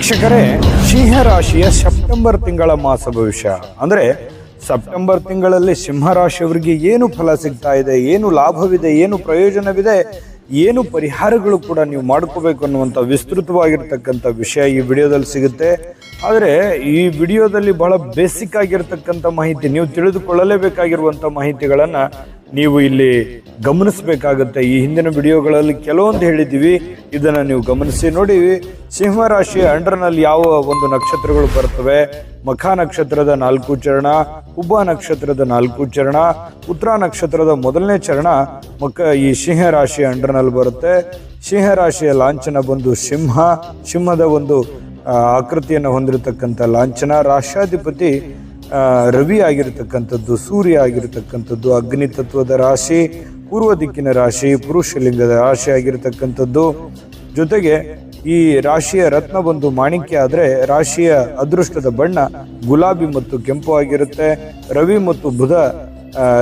ವೀಕ್ಷಕರೇ, ಸಿಂಹ ರಾಶಿಯ ಸೆಪ್ಟೆಂಬರ್ ತಿಂಗಳ ಮಾಸ ಭವಿಷ್ಯ ಅಂದ್ರೆ ಸೆಪ್ಟೆಂಬರ್ ತಿಂಗಳಲ್ಲಿ ಸಿಂಹ ರಾಶಿಯವರಿಗೆ ಏನು ಫಲ ಸಿಗ್ತಾ ಇದೆ, ಏನು ಲಾಭವಿದೆ, ಏನು ಪ್ರಯೋಜನವಿದೆ, ಏನು ಪರಿಹಾರಗಳು ಕೂಡ ನೀವು ಮಾಡ್ಕೋಬೇಕು ಅನ್ನುವಂಥ ವಿಸ್ತೃತವಾಗಿರ್ತಕ್ಕಂಥ ವಿಷಯ ಈ ವಿಡಿಯೋದಲ್ಲಿ ಸಿಗುತ್ತೆ. ಆದರೆ ಈ ವಿಡಿಯೋದಲ್ಲಿ ಬಹಳ ಬೇಸಿಕ್ ಆಗಿರ್ತಕ್ಕಂಥ ಮಾಹಿತಿ, ನೀವು ತಿಳಿದುಕೊಳ್ಳಲೇಬೇಕಾಗಿರುವಂಥ ಮಾಹಿತಿಗಳನ್ನು ನೀವು ಇಲ್ಲಿ ಗಮನಿಸಬೇಕಾಗುತ್ತೆ. ಈ ಹಿಂದಿನ ವಿಡಿಯೋಗಳಲ್ಲಿ ಕೆಲವೊಂದು ಹೇಳಿದ್ದೀವಿ, ಇದನ್ನು ನೀವು ಗಮನಿಸಿ ನೋಡಿ. ಸಿಂಹ ರಾಶಿಯ ಅಂಡರ್ನಲ್ಲಿ ಯಾವ ಒಂದು ನಕ್ಷತ್ರಗಳು ಬರ್ತವೆ? ಮಖ ನಕ್ಷತ್ರದ 4 ಚರಣ, ಉಬ್ಬ ನಕ್ಷತ್ರದ 4 ಚರಣ, ಉತ್ತರ ನಕ್ಷತ್ರದ ಮೊದಲನೇ ಚರಣ ಈ ಸಿಂಹ ರಾಶಿಯ ಅಂಡರ್ನಲ್ಲಿ ಬರುತ್ತೆ. ಸಿಂಹ ರಾಶಿಯ ಲಾಂಛನ ಬಂದು ಸಿಂಹದ ಒಂದು ಆಕೃತಿಯನ್ನು ಹೊಂದಿರತಕ್ಕಂಥ ಲಾಂಛನ. ರಾಷ್ಟ್ರಾಧಿಪತಿ ರವಿ ಆಗಿರತಕ್ಕಂಥದ್ದು, ಸೂರ್ಯ ಆಗಿರತಕ್ಕಂಥದ್ದು, ಅಗ್ನಿ ತತ್ವದ ರಾಶಿ, ಪೂರ್ವ ದಿಕ್ಕಿನ ರಾಶಿ, ಪುರುಷಲಿಂಗದ ರಾಶಿ ಆಗಿರತಕ್ಕಂಥದ್ದು. ಜೊತೆಗೆ ಈ ರಾಶಿಯ ರತ್ನ ಬಂದು ಮಾಣಿಕ್ಯ ಆದರೆ ರಾಶಿಯ ಅದೃಷ್ಟದ ಬಣ್ಣ ಗುಲಾಬಿ ಮತ್ತು ಕೆಂಪು ಆಗಿರುತ್ತೆ.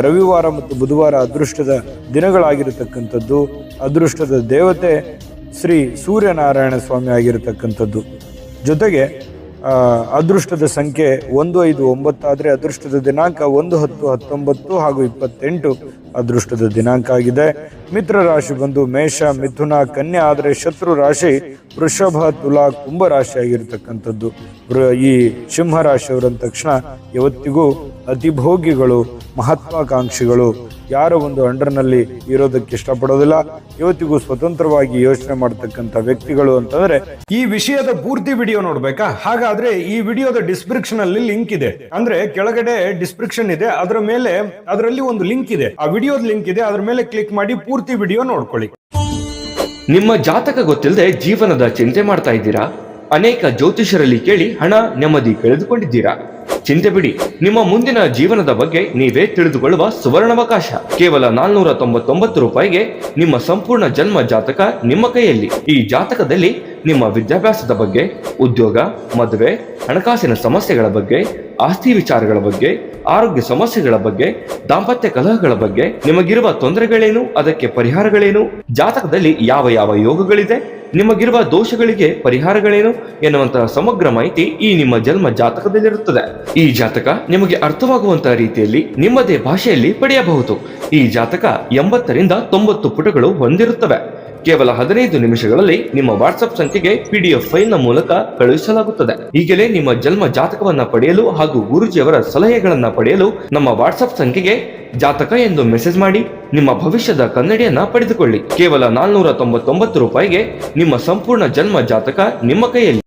ರವಿವಾರ ಮತ್ತು ಬುಧವಾರ ಅದೃಷ್ಟದ ದಿನಗಳಾಗಿರತಕ್ಕಂಥದ್ದು. ಅದೃಷ್ಟದ ದೇವತೆ ಶ್ರೀ ಸೂರ್ಯನಾರಾಯಣ ಸ್ವಾಮಿ ಆಗಿರತಕ್ಕಂಥದ್ದು. ಜೊತೆಗೆ ಅದೃಷ್ಟದ ಸಂಖ್ಯೆ 1, 5, 9 ಆದರೆ ಅದೃಷ್ಟದ ದಿನಾಂಕ 1, 10, 19 ಹಾಗೂ 28 ಅದೃಷ್ಟದ ದಿನಾಂಕ ಆಗಿದೆ. ಮಿತ್ರ ರಾಶಿ ಬಂದು ಮೇಷ, ಮಿಥುನ, ಕನ್ಯಾ ಆದರೆ ಶತ್ರು ರಾಶಿ ವೃಷಭ, ತುಲಾ, ಕುಂಭ ರಾಶಿ ಆಗಿರತಕ್ಕಂಥದ್ದು. ಈ ಸಿಂಹ ರಾಶಿಯವರಂದ ತಕ್ಷಣ ಯಾವತ್ತಿಗೂ ಅತಿಭೋಗಿಗಳು, ಮಹತ್ವಾಕಾಂಕ್ಷಿಗಳು, ಯಾರ ಒಂದು ಅಂಡರ್ನಲ್ಲಿ ಇರೋದಕ್ಕೆ ಇಷ್ಟಪಡೋದಿಲ್ಲ. ಇವತ್ತಿಗೂ ಸ್ವತಂತ್ರವಾಗಿ ಯೋಚನೆ ಮಾಡತಕ್ಕಂಥ ವ್ಯಕ್ತಿಗಳು ಅಂತಂದ್ರೆ ಈ ವಿಷಯದ ಪೂರ್ತಿ ವಿಡಿಯೋ ನೋಡ್ಬೇಕಾ? ಹಾಗಾದ್ರೆ ಈ ವಿಡಿಯೋದ ಡಿಸ್ಕ್ರಿಪ್ಷನ್ ಅಲ್ಲಿ ಲಿಂಕ್ ಇದೆ, ಅಂದ್ರೆ ಕೆಳಗಡೆ ಡಿಸ್ಕ್ರಿಪ್ಷನ್ ಇದೆ, ಅದರಲ್ಲಿ ಒಂದು ಲಿಂಕ್ ಇದೆ, ಆ ವಿಡಿಯೋದ ಲಿಂಕ್ ಇದೆ, ಅದ್ರ ಮೇಲೆ ಕ್ಲಿಕ್ ಮಾಡಿ ಪೂರ್ತಿ ವಿಡಿಯೋ ನೋಡ್ಕೊಳ್ಳಿ. ನಿಮ್ಮ ಜಾತಕ ಗೊತ್ತಿಲ್ಲದೆ ಜೀವನದ ಚಿಂತೆ ಮಾಡ್ತಾ ಇದ್ದೀರಾ? ಅನೇಕ ಜ್ಯೋತಿಷರಲ್ಲಿ ಕೇಳಿ ಹಣ, ನೆಮ್ಮದಿ ಕಳೆದುಕೊಂಡಿದ್ದೀರಾ? ಚಿಂತೆ ಬಿಡಿ, ನಿಮ್ಮ ಮುಂದಿನ ಜೀವನದ ಬಗ್ಗೆ ನೀವೇ ತಿಳಿದುಕೊಳ್ಳುವ ಸುವರ್ಣಾವಕಾಶ. ಕೇವಲ 499 ರೂಪಾಯಿಗೆ ನಿಮ್ಮ ಸಂಪೂರ್ಣ ಜನ್ಮ ಜಾತಕ ನಿಮ್ಮ ಕೈಯಲ್ಲಿ. ಈ ಜಾತಕದಲ್ಲಿ ನಿಮ್ಮ ವಿದ್ಯಾಭ್ಯಾಸದ ಬಗ್ಗೆ, ಉದ್ಯೋಗ, ಮದುವೆ, ಹಣಕಾಸಿನ ಸಮಸ್ಯೆಗಳ ಬಗ್ಗೆ, ಆಸ್ತಿ ವಿಚಾರಗಳ ಬಗ್ಗೆ, ಆರೋಗ್ಯ ಸಮಸ್ಯೆಗಳ ಬಗ್ಗೆ, ದಾಂಪತ್ಯ ಕಲಹಗಳ ಬಗ್ಗೆ, ನಿಮಗಿರುವ ತೊಂದರೆಗಳೇನು, ಅದಕ್ಕೆ ಪರಿಹಾರಗಳೇನು, ಜಾತಕದಲ್ಲಿ ಯಾವ ಯಾವ ಯೋಗಗಳಿದೆ, ನಿಮಗಿರುವ ದೋಷಗಳಿಗೆ ಪರಿಹಾರಗಳೇನು ಎನ್ನುವಂತಹ ಸಮಗ್ರ ಮಾಹಿತಿ ಈ ನಿಮ್ಮ ಜನ್ಮ ಜಾತಕದಲ್ಲಿರುತ್ತದೆ. ಈ ಜಾತಕ ನಿಮಗೆ ಅರ್ಥವಾಗುವಂತಹ ರೀತಿಯಲ್ಲಿ ನಿಮ್ಮದೇ ಭಾಷೆಯಲ್ಲಿ ಪಡೆಯಬಹುದು. ಈ ಜಾತಕ 80 ರಿಂದ 90 ಪುಟಗಳು ಹೊಂದಿರುತ್ತವೆ. ಕೇವಲ 15 ನಿಮಿಷಗಳಲ್ಲಿ ನಿಮ್ಮ ವಾಟ್ಸ್ಆಪ್ ಸಂಖ್ಯೆಗೆ PDF ಫೈಲ್ ನ ಮೂಲಕ ಕಳುಹಿಸಲಾಗುತ್ತದೆ. ಈಗಲೇ ನಿಮ್ಮ ಜನ್ಮ ಜಾತಕವನ್ನ ಪಡೆಯಲು ಹಾಗೂ ಗುರುಜಿಯವರ ಸಲಹೆಗಳನ್ನ ಪಡೆಯಲು ನಮ್ಮ ವಾಟ್ಸ್ಆಪ್ ಸಂಖ್ಯೆಗೆ ಜಾತಕ ಎಂದು ಮೆಸೇಜ್ ಮಾಡಿ ನಿಮ್ಮ ಭವಿಷ್ಯದ ಕನ್ನಡಿಯನ್ನ ಪಡೆದುಕೊಳ್ಳಿ. ಕೇವಲ 499 ರೂಪಾಯಿಗೆ ನಿಮ್ಮ ಸಂಪೂರ್ಣ ಜನ್ಮ ಜಾತಕ ನಿಮ್ಮ ಕೈಯಲ್ಲಿ.